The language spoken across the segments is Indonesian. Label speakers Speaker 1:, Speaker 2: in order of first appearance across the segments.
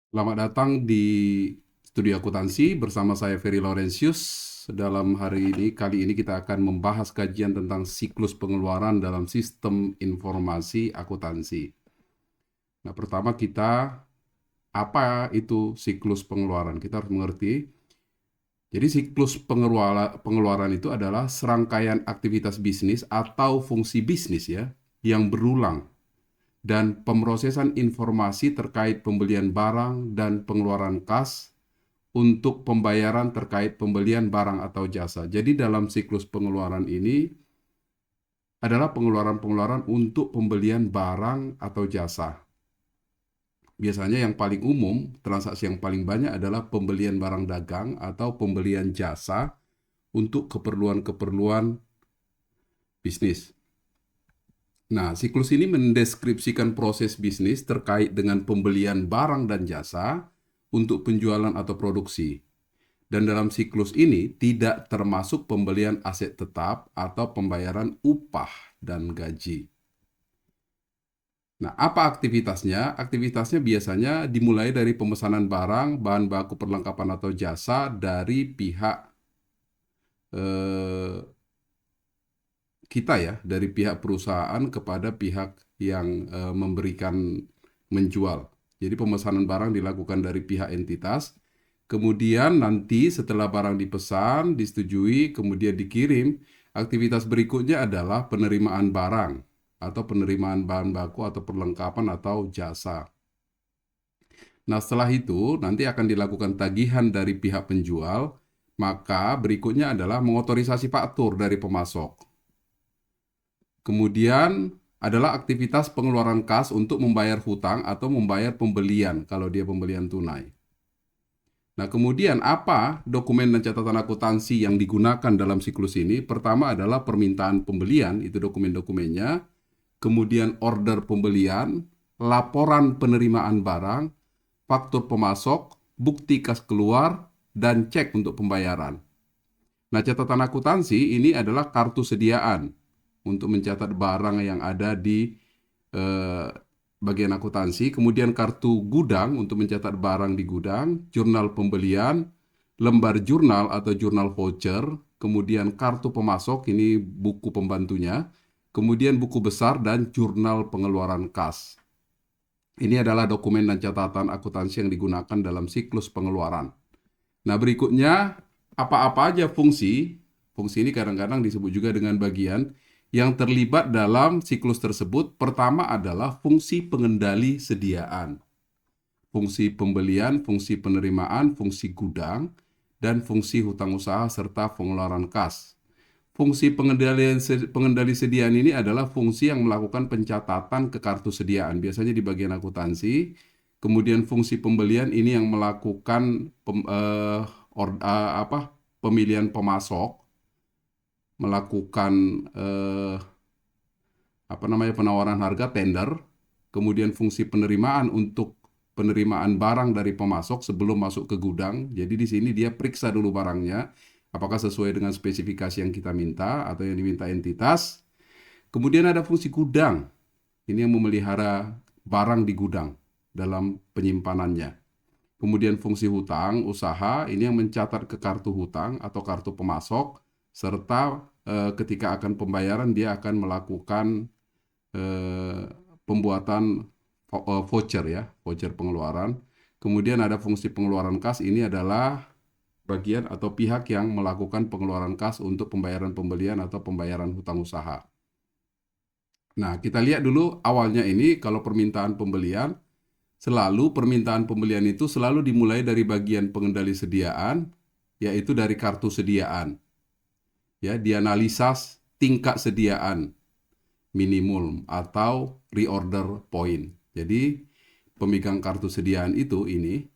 Speaker 1: Selamat datang di Studio Akuntansi bersama saya Ferry Laurentius. Dalam hari ini, kali ini kita akan membahas kajian tentang siklus pengeluaran dalam sistem informasi akuntansi. Nah, pertama apa itu siklus pengeluaran? Kita harus mengerti. Jadi siklus pengeluaran itu adalah serangkaian aktivitas bisnis atau fungsi bisnis ya yang berulang dan pemrosesan informasi terkait pembelian barang dan pengeluaran kas untuk pembayaran terkait pembelian barang atau jasa. Jadi dalam siklus pengeluaran ini adalah pengeluaran-pengeluaran untuk pembelian barang atau jasa. Biasanya yang paling umum, transaksi yang paling banyak adalah pembelian barang dagang atau pembelian jasa untuk keperluan-keperluan bisnis. Nah, siklus ini mendeskripsikan proses bisnis terkait dengan pembelian barang dan jasa untuk penjualan atau produksi. Dan dalam siklus ini tidak termasuk pembelian aset tetap atau pembayaran upah dan gaji. Nah, apa aktivitasnya? Aktivitasnya biasanya dimulai dari pemesanan barang, bahan baku perlengkapan atau jasa dari pihak eh, kita ya, dari pihak perusahaan kepada pihak yang memberikan menjual. Jadi pemesanan barang dilakukan dari pihak entitas, kemudian nanti setelah barang dipesan, disetujui, kemudian dikirim, aktivitas berikutnya adalah penerimaan barang atau penerimaan bahan baku atau perlengkapan atau jasa. Nah, setelah itu nanti akan dilakukan tagihan dari pihak penjual, maka berikutnya adalah mengotorisasi faktur dari pemasok. Kemudian adalah aktivitas pengeluaran kas untuk membayar hutang atau membayar pembelian kalau dia pembelian tunai. Nah, kemudian apa dokumen dan catatan akuntansi yang digunakan dalam siklus ini? Pertama adalah permintaan pembelian, itu dokumen-dokumennya. Kemudian order pembelian, laporan penerimaan barang, faktur pemasok, bukti kas keluar, dan cek untuk pembayaran. Nah, catatan akuntansi ini adalah kartu sediaan untuk mencatat barang yang ada di eh, bagian akuntansi, kemudian kartu gudang untuk mencatat barang di gudang, jurnal pembelian, lembar jurnal atau jurnal voucher, kemudian kartu pemasok, ini buku pembantunya, kemudian buku besar dan jurnal pengeluaran kas. Ini adalah dokumen dan catatan akuntansi yang digunakan dalam siklus pengeluaran. Nah, berikutnya apa-apa aja fungsi. Fungsi ini kadang-kadang disebut juga dengan bagian yang terlibat dalam siklus tersebut. Pertama adalah fungsi pengendali sediaan, fungsi pembelian, fungsi penerimaan, fungsi gudang, dan fungsi hutang usaha serta pengeluaran kas. Fungsi pengendali sediaan ini adalah fungsi yang melakukan pencatatan ke kartu sediaan, biasanya di bagian akuntansi. Kemudian fungsi pembelian ini yang melakukan pemilihan pemasok, melakukan penawaran harga tender. Kemudian fungsi penerimaan untuk penerimaan barang dari pemasok sebelum masuk ke gudang. Jadi di sini dia periksa dulu barangnya, apakah sesuai dengan spesifikasi yang kita minta atau yang diminta entitas. Kemudian ada fungsi gudang. Ini yang memelihara barang di gudang dalam penyimpanannya. Kemudian fungsi hutang usaha ini yang mencatat ke kartu hutang atau kartu pemasok, serta ketika akan pembayaran dia akan melakukan eh, pembuatan voucher ya, voucher pengeluaran. Kemudian ada fungsi pengeluaran kas, ini adalah bagian atau pihak yang melakukan pengeluaran kas untuk pembayaran pembelian atau pembayaran hutang usaha. Nah, kita lihat dulu awalnya ini kalau permintaan pembelian, selalu permintaan pembelian itu selalu dimulai dari bagian pengendali sediaan, yaitu dari kartu sediaan. Ya, dianalisa tingkat sediaan minimum atau reorder point. Jadi, pemegang kartu sediaan itu ini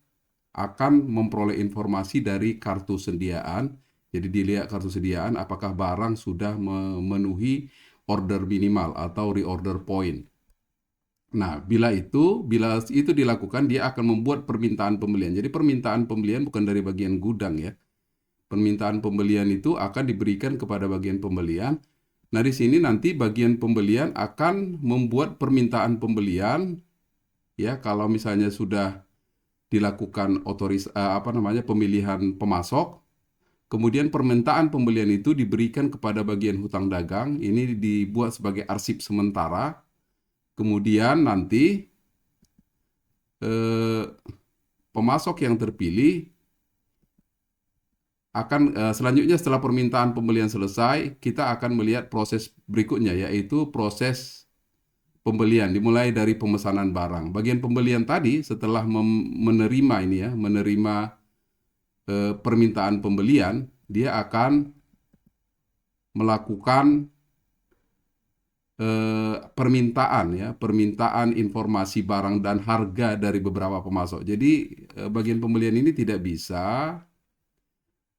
Speaker 1: akan memperoleh informasi dari kartu sediaan. Jadi dilihat kartu sediaan apakah barang sudah memenuhi order minimal atau reorder point. Nah, bila itu dilakukan, dia akan membuat permintaan pembelian. Jadi permintaan pembelian bukan dari bagian gudang ya. Permintaan pembelian itu akan diberikan kepada bagian pembelian. Nah, di sini nanti bagian pembelian akan membuat permintaan pembelian ya, kalau misalnya sudah dilakukan pemilihan pemasok. Kemudian permintaan pembelian itu diberikan kepada bagian hutang dagang. Ini dibuat sebagai arsip sementara. Kemudian nanti pemasok yang terpilih akan selanjutnya setelah permintaan pembelian selesai, kita akan melihat proses berikutnya, yaitu proses pembelian dimulai dari pemesanan barang. Bagian pembelian tadi setelah menerima permintaan pembelian, dia akan melakukan permintaan informasi barang dan harga dari beberapa pemasok. Jadi bagian pembelian ini tidak bisa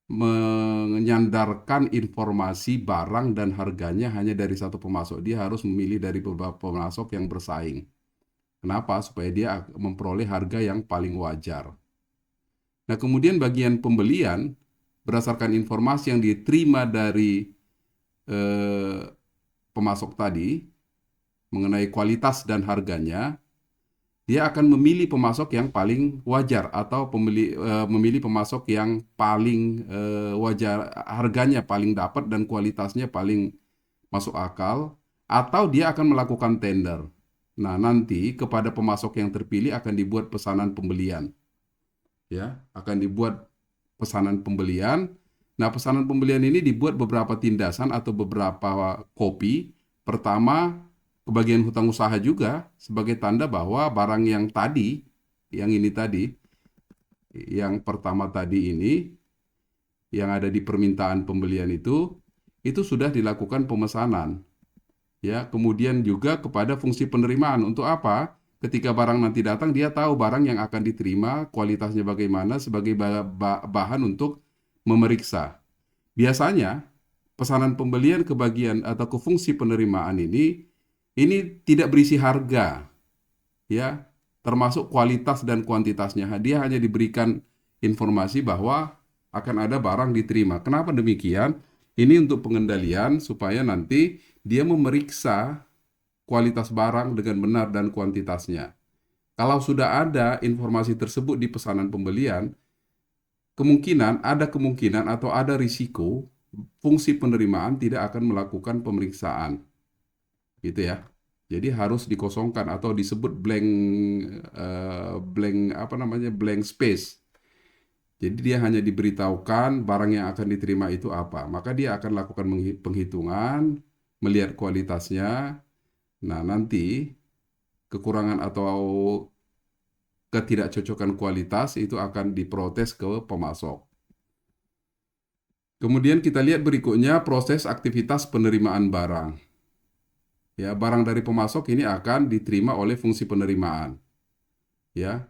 Speaker 1: menyandarkan informasi barang dan harganya hanya dari satu pemasok. Dia harus memilih dari beberapa pemasok yang bersaing. Kenapa? Supaya dia memperoleh harga yang paling wajar. Nah, kemudian bagian pembelian berdasarkan informasi yang diterima dari pemasok tadi mengenai kualitas dan harganya, dia akan memilih pemasok yang paling wajar atau memilih pemasok yang paling wajar, harganya paling dapat dan kualitasnya paling masuk akal, atau dia akan melakukan tender. Nah, nanti kepada pemasok yang terpilih akan dibuat pesanan pembelian. Ya, akan dibuat pesanan pembelian. Nah, pesanan pembelian ini dibuat beberapa tindasan atau beberapa kopi. Pertama, ke bagian hutang usaha juga sebagai tanda bahwa barang yang tadi, yang pertama tadi ini, yang ada di permintaan pembelian itu sudah dilakukan pemesanan. Ya, kemudian juga kepada fungsi penerimaan. Untuk apa? Ketika barang nanti datang, dia tahu barang yang akan diterima, kualitasnya bagaimana sebagai bahan untuk memeriksa. Biasanya, pesanan pembelian ke bagian atau ke fungsi penerimaan ini tidak berisi harga, ya, termasuk kualitas dan kuantitasnya. Dia hanya diberikan informasi bahwa akan ada barang diterima. Kenapa demikian? Ini untuk pengendalian supaya nanti dia memeriksa kualitas barang dengan benar dan kuantitasnya. Kalau sudah ada informasi tersebut di pesanan pembelian, ada kemungkinan atau ada risiko fungsi penerimaan tidak akan melakukan pemeriksaan. Gitu ya. Jadi harus dikosongkan atau disebut blank space. Jadi dia hanya diberitahukan barang yang akan diterima itu apa. Maka dia akan lakukan penghitungan, melihat kualitasnya. Nah, nanti kekurangan atau ketidakcocokan kualitas itu akan diprotes ke pemasok. Kemudian kita lihat berikutnya proses aktivitas penerimaan barang. Ya, barang dari pemasok ini akan diterima oleh fungsi penerimaan. Ya,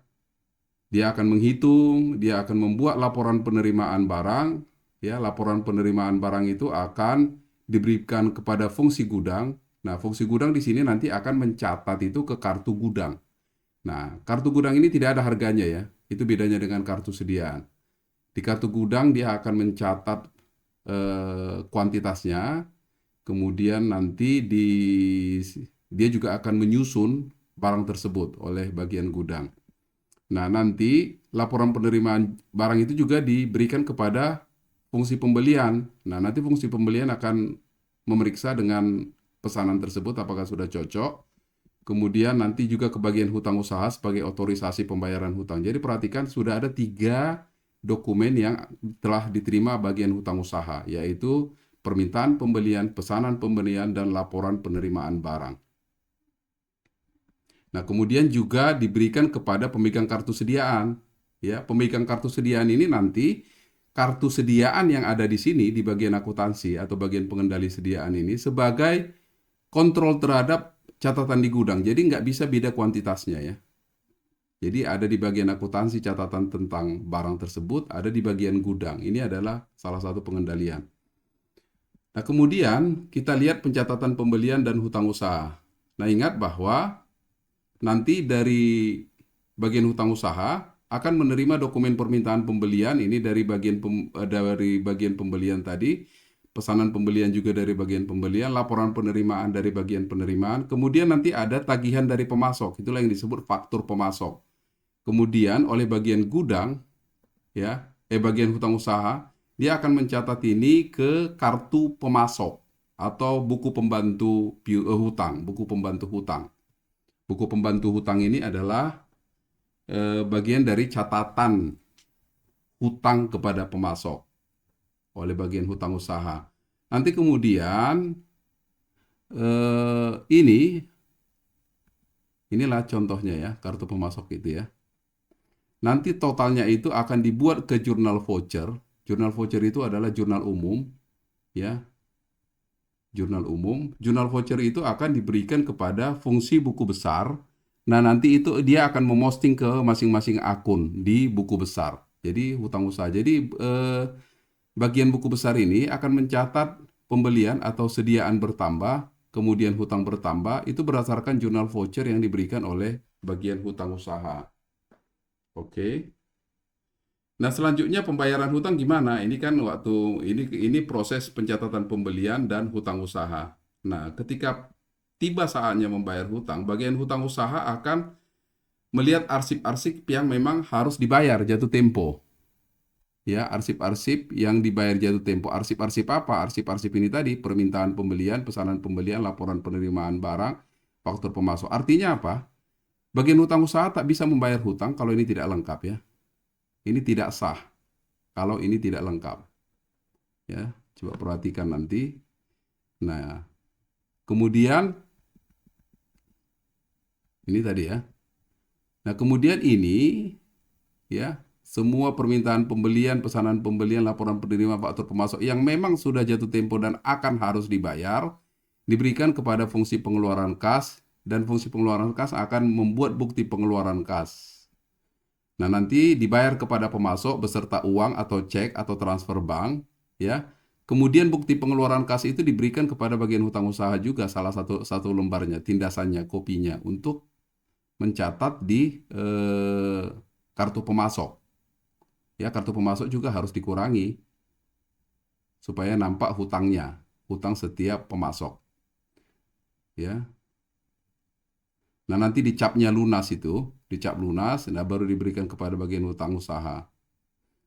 Speaker 1: dia akan menghitung, dia akan membuat laporan penerimaan barang. Ya, laporan penerimaan barang itu akan diberikan kepada fungsi gudang. Nah, fungsi gudang di sini nanti akan mencatat itu ke kartu gudang. Nah, kartu gudang ini tidak ada harganya ya. Itu bedanya dengan kartu sediaan. Di kartu gudang dia akan mencatat kuantitasnya. Kemudian nanti dia juga akan menyusun barang tersebut oleh bagian gudang. Nah, nanti laporan penerimaan barang itu juga diberikan kepada fungsi pembelian. Nah, nanti fungsi pembelian akan memeriksa dengan pesanan tersebut apakah sudah cocok. Kemudian nanti juga ke bagian hutang usaha sebagai otorisasi pembayaran hutang. Jadi perhatikan sudah ada 3 dokumen yang telah diterima bagian hutang usaha, yaitu permintaan pembelian, pesanan pembelian, dan laporan penerimaan barang. Nah, kemudian juga diberikan kepada pemegang kartu sediaan. Ya, pemegang kartu sediaan ini nanti kartu sediaan yang ada di sini di bagian akuntansi atau bagian pengendali sediaan ini sebagai kontrol terhadap catatan di gudang. Jadi nggak bisa beda kuantitasnya ya. Jadi ada di bagian akuntansi catatan tentang barang tersebut, ada di bagian gudang. Ini adalah salah satu pengendalian. Nah, kemudian kita lihat pencatatan pembelian dan hutang usaha. Nah, ingat bahwa nanti dari bagian hutang usaha akan menerima dokumen permintaan pembelian ini dari bagian pembelian tadi, pesanan pembelian juga dari bagian pembelian, laporan penerimaan dari bagian penerimaan, kemudian nanti ada tagihan dari pemasok, itulah yang disebut faktur pemasok. Kemudian oleh bagian gudang, ya, bagian hutang usaha, dia akan mencatat ini ke kartu pemasok atau buku pembantu hutang, buku pembantu hutang. Buku pembantu hutang ini adalah bagian dari catatan hutang kepada pemasok oleh bagian hutang usaha. Nanti kemudian inilah contohnya ya, kartu pemasok itu ya. Nanti totalnya itu akan dibuat ke jurnal voucher. Jurnal voucher itu adalah jurnal umum, ya, jurnal umum. Jurnal voucher itu akan diberikan kepada fungsi buku besar. Nah, nanti itu dia akan memosting ke masing-masing akun di buku besar. Jadi hutang usaha. Jadi bagian buku besar ini akan mencatat pembelian atau sediaan bertambah, kemudian hutang bertambah, itu berdasarkan jurnal voucher yang diberikan oleh bagian hutang usaha. Oke. Nah, selanjutnya pembayaran hutang gimana? Ini kan ini proses pencatatan pembelian dan hutang usaha. Nah, ketika tiba saatnya membayar hutang, bagian hutang usaha akan melihat arsip-arsip yang memang harus dibayar jatuh tempo. Ya, arsip-arsip yang dibayar jatuh tempo. Arsip-arsip apa? Arsip-arsip ini tadi, permintaan pembelian, pesanan pembelian, laporan penerimaan barang, faktur pemasok. Artinya apa? Bagian hutang usaha tak bisa membayar hutang kalau ini tidak lengkap ya. Ini tidak sah kalau ini tidak lengkap. Ya, coba perhatikan nanti. Nah, kemudian ini tadi ya. Nah, kemudian ini ya, semua permintaan pembelian, pesanan pembelian, laporan penerima faktur pemasok yang memang sudah jatuh tempo dan akan harus dibayar diberikan kepada fungsi pengeluaran kas, dan fungsi pengeluaran kas akan membuat bukti pengeluaran kas. Nah, nanti dibayar kepada pemasok beserta uang atau cek atau transfer bank, ya. Kemudian bukti pengeluaran kas itu diberikan kepada bagian hutang usaha juga, salah satu lembarnya, tindasannya, kopinya untuk mencatat di kartu pemasok. Ya, kartu pemasok juga harus dikurangi supaya nampak hutangnya, hutang setiap pemasok. Ya. Nah, nanti dicapnya lunas itu, dicap lunas, nah baru diberikan kepada bagian hutang usaha.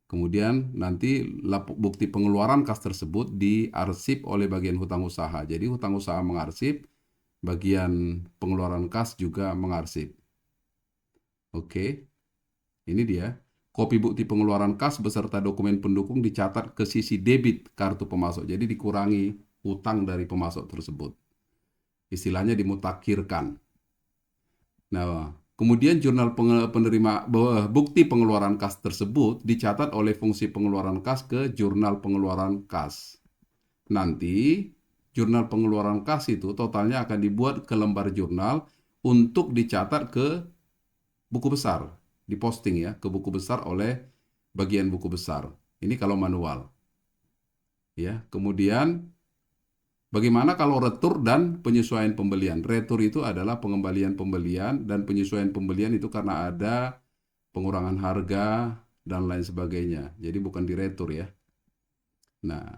Speaker 1: Kemudian nanti bukti pengeluaran kas tersebut diarsip oleh bagian hutang usaha. Jadi hutang usaha mengarsip, bagian pengeluaran kas juga mengarsip. Oke, ini dia. Kopi bukti pengeluaran kas beserta dokumen pendukung dicatat ke sisi debit kartu pemasok. Jadi dikurangi hutang dari pemasok tersebut. Istilahnya dimutakhirkan. Nah, kemudian jurnal penerima bukti pengeluaran kas tersebut dicatat oleh fungsi pengeluaran kas ke jurnal pengeluaran kas. Nanti jurnal pengeluaran kas itu totalnya akan dibuat ke lembar jurnal untuk dicatat ke buku besar, diposting ya ke buku besar oleh bagian buku besar. Ini kalau manual. Ya, kemudian bagaimana kalau retur dan penyesuaian pembelian? Retur itu adalah pengembalian pembelian dan penyesuaian pembelian itu karena ada pengurangan harga dan lain sebagainya. Jadi bukan diretur ya. Nah,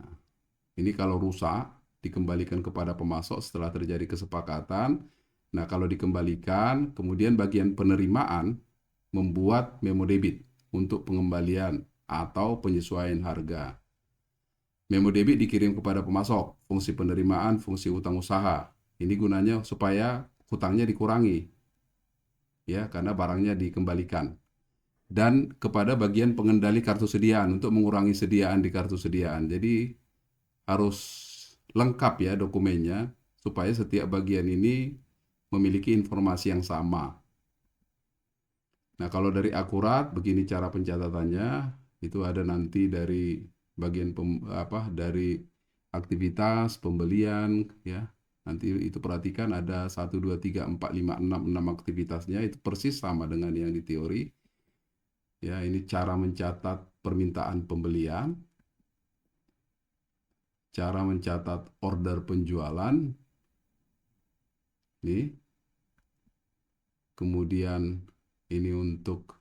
Speaker 1: ini kalau rusak dikembalikan kepada pemasok setelah terjadi kesepakatan. Nah, kalau dikembalikan, kemudian bagian penerimaan membuat memo debit untuk pengembalian atau penyesuaian harga. Memo debit dikirim kepada pemasok, fungsi penerimaan, fungsi utang usaha. Ini gunanya supaya hutangnya dikurangi, ya, karena barangnya dikembalikan. Dan kepada bagian pengendali kartu sediaan untuk mengurangi sediaan di kartu sediaan. Jadi harus lengkap ya dokumennya supaya setiap bagian ini memiliki informasi yang sama. Nah, kalau dari akurat, begini cara pencatatannya. Itu ada nanti dari bagian dari aktivitas pembelian ya. Nanti itu perhatikan ada 1, 2, 3, 4, 5, 6 aktivitasnya itu persis sama dengan yang di teori. Ya, ini cara mencatat permintaan pembelian, cara mencatat order penjualan. Ini kemudian ini untuk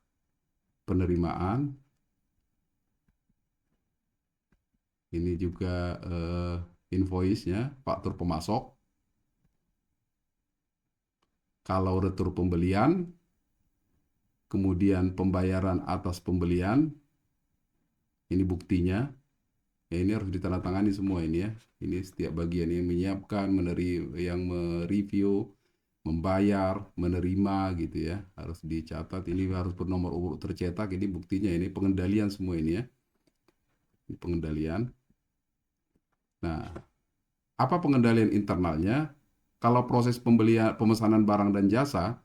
Speaker 1: penerimaan. Ini juga invoice-nya, faktur pemasok. Kalau retur pembelian, kemudian pembayaran atas pembelian, ini buktinya. Ya, ini harus ditandatangani semua ini ya. Ini setiap bagian yang menyiapkan, yang mereview, membayar, menerima gitu ya. Harus dicatat, ini harus bernomor urut tercetak, ini buktinya, ini pengendalian semua ini ya. Ini pengendalian. Nah, apa pengendalian internalnya? Kalau proses pemesanan barang dan jasa,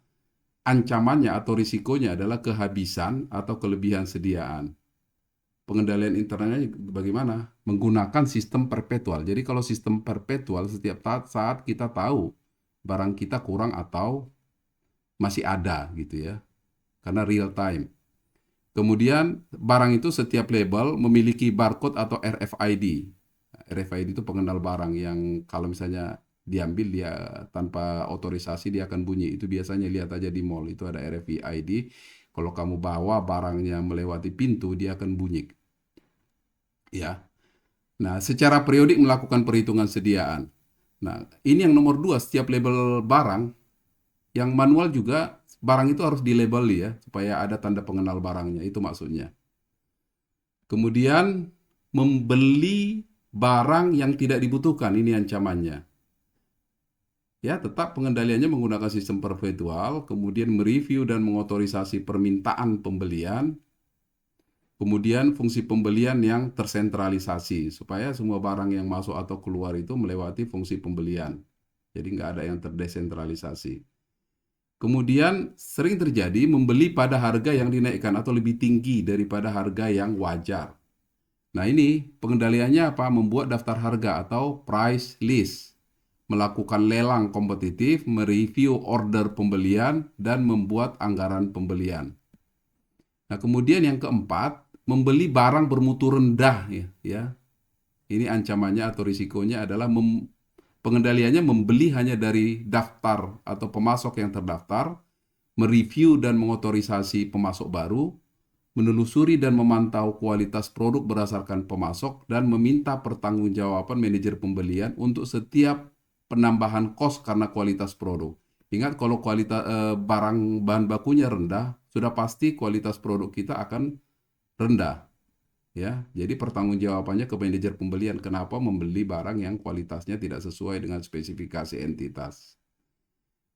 Speaker 1: ancamannya atau risikonya adalah kehabisan atau kelebihan sediaan. Pengendalian internalnya bagaimana? Menggunakan sistem perpetual. Jadi kalau sistem perpetual, setiap saat kita tahu barang kita kurang atau masih ada gitu ya. Karena real time. Kemudian barang itu setiap label memiliki barcode atau RFID. RFID itu pengenal barang yang kalau misalnya diambil dia tanpa otorisasi dia akan bunyi. Itu biasanya lihat aja di mall, itu ada RFID. Kalau kamu bawa barangnya melewati pintu dia akan bunyi. Ya. Nah, secara periodik melakukan perhitungan sediaan. Nah, ini yang nomor 2, setiap label barang, yang manual juga barang itu harus dilabel ya, supaya ada tanda pengenal barangnya, itu maksudnya. Kemudian, membeli barang yang tidak dibutuhkan, ini ancamannya. Ya, tetap pengendaliannya menggunakan sistem perpetual, kemudian mereview dan mengotorisasi permintaan pembelian, kemudian fungsi pembelian yang tersentralisasi, supaya semua barang yang masuk atau keluar itu melewati fungsi pembelian. Jadi nggak ada yang terdesentralisasi. Kemudian sering terjadi membeli pada harga yang dinaikkan atau lebih tinggi daripada harga yang wajar. Nah ini pengendaliannya apa? Membuat daftar harga atau price list, melakukan lelang kompetitif, mereview order pembelian, dan membuat anggaran pembelian. Nah, kemudian yang keempat, membeli barang bermutu rendah ya. Ini ancamannya atau risikonya adalah pengendaliannya membeli hanya dari daftar atau pemasok yang terdaftar, mereview dan mengotorisasi pemasok baru, menelusuri dan memantau kualitas produk berdasarkan pemasok, dan meminta pertanggungjawaban manajer pembelian untuk setiap penambahan kos karena kualitas produk. Ingat, kalau kualitas barang bahan bakunya rendah, sudah pasti kualitas produk kita akan rendah. Ya, jadi pertanggungjawabannya ke manajer pembelian kenapa membeli barang yang kualitasnya tidak sesuai dengan spesifikasi entitas.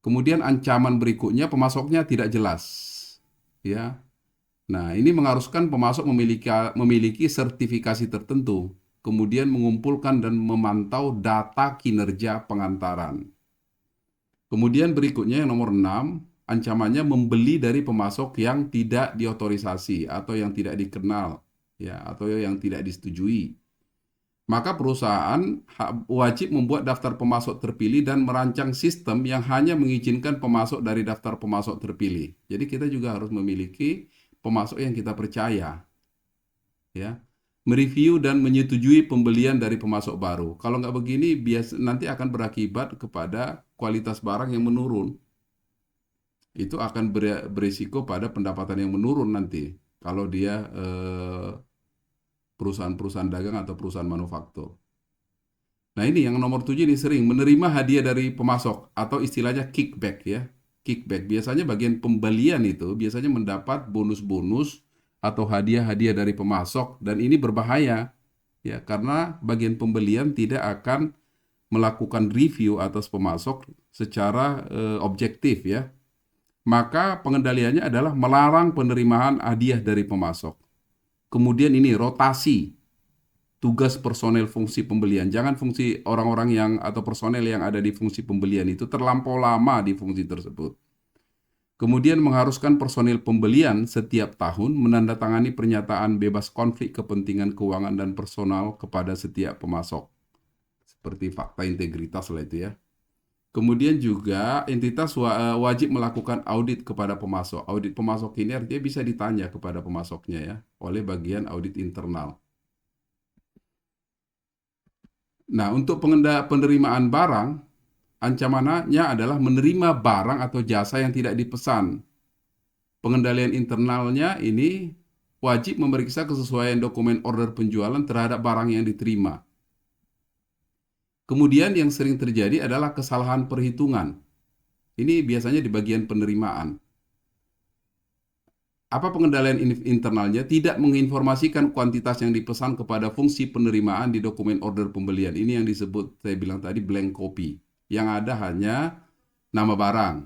Speaker 1: Kemudian ancaman berikutnya, pemasoknya tidak jelas. Ya. Nah, ini mengharuskan pemasok memiliki sertifikasi tertentu, kemudian mengumpulkan dan memantau data kinerja pengantaran. Kemudian berikutnya yang nomor 6, ancamannya membeli dari pemasok yang tidak diotorisasi atau yang tidak dikenal, ya, atau yang tidak disetujui. Maka perusahaan wajib membuat daftar pemasok terpilih dan merancang sistem yang hanya mengizinkan pemasok dari daftar pemasok terpilih. Jadi kita juga harus memiliki pemasok yang kita percaya, ya. Mereview dan menyetujui pembelian dari pemasok baru. Kalau nggak begini, nanti akan berakibat kepada kualitas barang yang menurun. Itu akan berisiko pada pendapatan yang menurun nanti. Kalau dia perusahaan-perusahaan dagang atau perusahaan manufaktur. Nah ini yang nomor 7 ini sering menerima hadiah dari pemasok atau istilahnya kickback ya. Kickback biasanya bagian pembelian itu biasanya mendapat bonus-bonus atau hadiah-hadiah dari pemasok, dan ini berbahaya ya karena bagian pembelian tidak akan melakukan review atas pemasok secara objektif ya. Maka pengendaliannya adalah melarang penerimaan hadiah dari pemasok. Kemudian ini rotasi tugas personel fungsi pembelian. Jangan fungsi orang-orang yang atau personel yang ada di fungsi pembelian itu terlampau lama di fungsi tersebut. Kemudian mengharuskan personel pembelian setiap tahun menandatangani pernyataan bebas konflik kepentingan keuangan dan personal kepada setiap pemasok. Seperti fakta integritas lah itu ya. Kemudian juga entitas wajib melakukan audit kepada pemasok. Audit pemasok ini artinya bisa ditanya kepada pemasoknya ya oleh bagian audit internal. Nah, untuk penerimaan barang, ancamannya adalah menerima barang atau jasa yang tidak dipesan. Pengendalian internalnya ini wajib memeriksa kesesuaian dokumen order penjualan terhadap barang yang diterima. Kemudian yang sering terjadi adalah kesalahan perhitungan. Ini biasanya di bagian penerimaan. Apa pengendalian internalnya? Tidak menginformasikan kuantitas yang dipesan kepada fungsi penerimaan di dokumen order pembelian. Ini yang disebut, saya bilang tadi, blank copy. Yang ada hanya nama barang.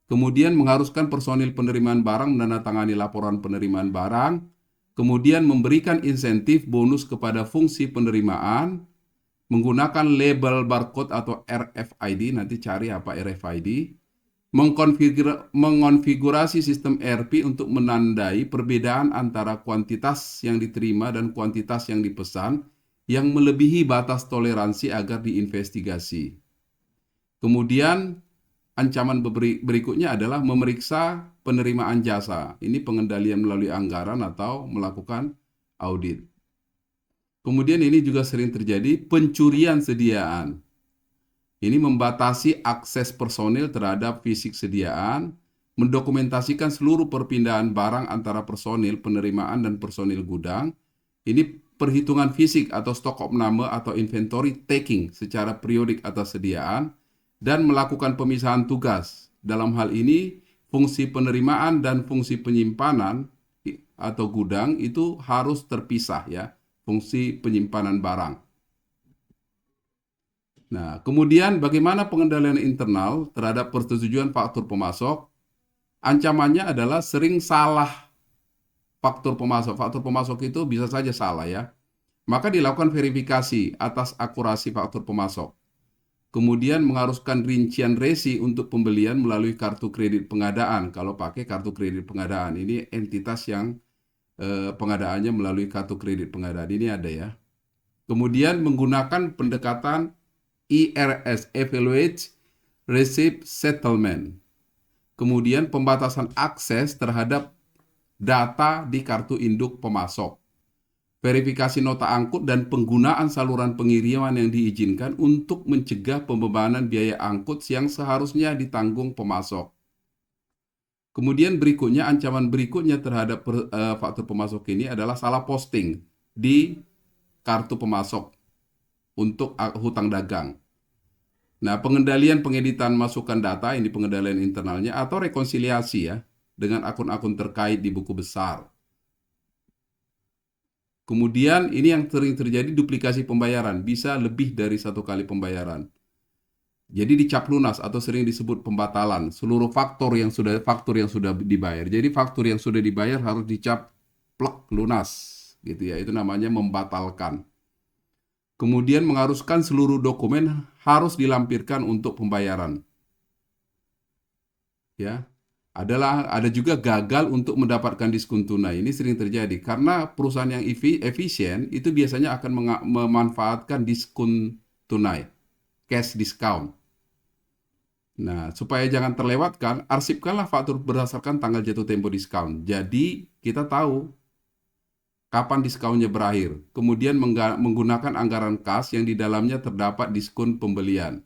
Speaker 1: Kemudian mengharuskan personil penerimaan barang menandatangani laporan penerimaan barang. Kemudian memberikan insentif bonus kepada fungsi penerimaan menggunakan label barcode atau RFID. Nanti cari apa RFID. Mengonfigurasi sistem ERP untuk menandai perbedaan antara kuantitas yang diterima dan kuantitas yang dipesan yang melebihi batas toleransi agar diinvestigasi. Kemudian ancaman berikutnya adalah memeriksa penerimaan jasa. Ini pengendalian melalui anggaran atau melakukan audit. Kemudian ini juga sering terjadi pencurian sediaan. Ini membatasi akses personil terhadap fisik sediaan, mendokumentasikan seluruh perpindahan barang antara personil penerimaan dan personil gudang. Ini perhitungan fisik atau stok opname atau inventory taking secara periodik atas sediaan, dan melakukan pemisahan tugas. Dalam hal ini, fungsi penerimaan dan fungsi penyimpanan atau gudang itu harus terpisah ya, fungsi penyimpanan barang. Nah, kemudian bagaimana pengendalian internal terhadap persetujuan faktur pemasok? Ancamannya adalah sering salah faktur pemasok. Faktur pemasok itu bisa saja salah ya. Maka dilakukan verifikasi atas akurasi faktur pemasok. Kemudian mengharuskan rincian resi untuk pembelian melalui kartu kredit pengadaan. Kalau pakai kartu kredit pengadaan, ini entitas yang pengadaannya melalui kartu kredit pengadaan. Ini ada ya. Kemudian menggunakan pendekatan ERS, Evaluate Receipt Settlement. Kemudian pembatasan akses terhadap data di kartu induk pemasok. Verifikasi nota angkut dan penggunaan saluran pengiriman yang diizinkan untuk mencegah pembebanan biaya angkut yang seharusnya ditanggung pemasok. Kemudian berikutnya, ancaman berikutnya terhadap faktur pemasok ini adalah salah posting di kartu pemasok untuk hutang dagang. Nah, pengendalian pengeditan masukan data, ini pengendalian internalnya, atau rekonsiliasi ya, dengan akun-akun terkait di buku besar. Kemudian ini yang sering terjadi, duplikasi pembayaran, bisa lebih dari satu kali pembayaran. Jadi dicap lunas atau sering disebut pembatalan seluruh faktur yang sudah dibayar. Jadi faktur yang sudah dibayar harus dicap plek lunas gitu ya. Itu namanya membatalkan. Kemudian mengharuskan seluruh dokumen harus dilampirkan untuk pembayaran. Ya. Ada juga gagal untuk mendapatkan diskon tunai. Ini sering terjadi karena perusahaan yang efisien itu biasanya akan memanfaatkan diskon tunai, cash discount. Nah, supaya jangan terlewatkan, arsipkanlah faktur berdasarkan tanggal jatuh tempo diskon. Jadi, kita tahu kapan diskonnya berakhir. Kemudian menggunakan anggaran kas yang di dalamnya terdapat diskon pembelian.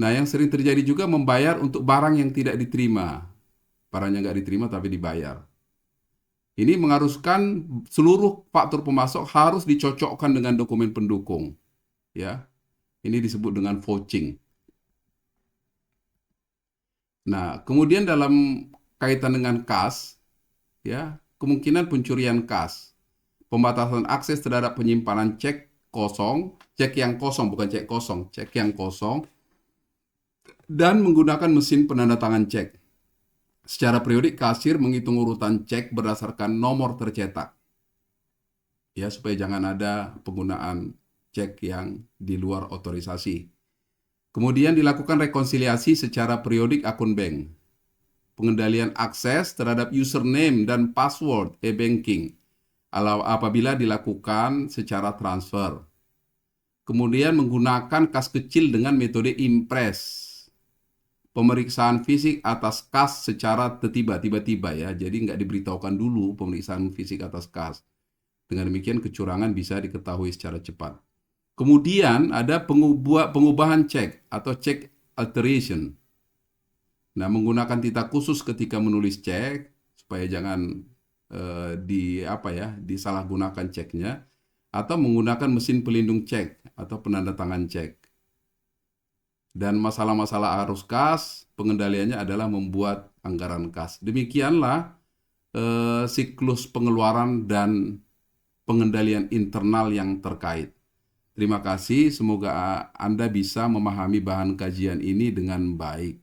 Speaker 1: Nah, yang sering terjadi juga membayar untuk barang yang tidak diterima. Barangnya nggak diterima tapi dibayar. Ini mengharuskan seluruh faktur pemasok harus dicocokkan dengan dokumen pendukung. Ya, ini disebut dengan vouching. Nah, kemudian dalam kaitan dengan kas, ya, kemungkinan pencurian kas, pembatasan akses terhadap penyimpanan cek kosong, cek yang kosong bukan cek kosong, cek yang kosong, dan menggunakan mesin penandatangan cek. Secara periodik, kasir menghitung urutan cek berdasarkan nomor tercetak. Ya, supaya jangan ada penggunaan cek yang di luar otorisasi. Kemudian dilakukan rekonsiliasi secara periodik akun bank. Pengendalian akses terhadap username dan password e-banking apabila dilakukan secara transfer. Kemudian menggunakan kas kecil dengan metode impress. Pemeriksaan fisik atas kas secara tiba-tiba ya. Jadi nggak diberitahukan dulu pemeriksaan fisik atas kas. Dengan demikian kecurangan bisa diketahui secara cepat. Kemudian ada pengubahan cek atau check alteration. Nah, menggunakan tinta khusus ketika menulis cek supaya jangan disalahgunakan ceknya, atau menggunakan mesin pelindung cek atau penandatangan cek. Dan masalah-masalah arus kas, pengendaliannya adalah membuat anggaran kas. Demikianlah siklus pengeluaran dan pengendalian internal yang terkait. Terima kasih, semoga Anda bisa memahami bahan kajian ini dengan baik.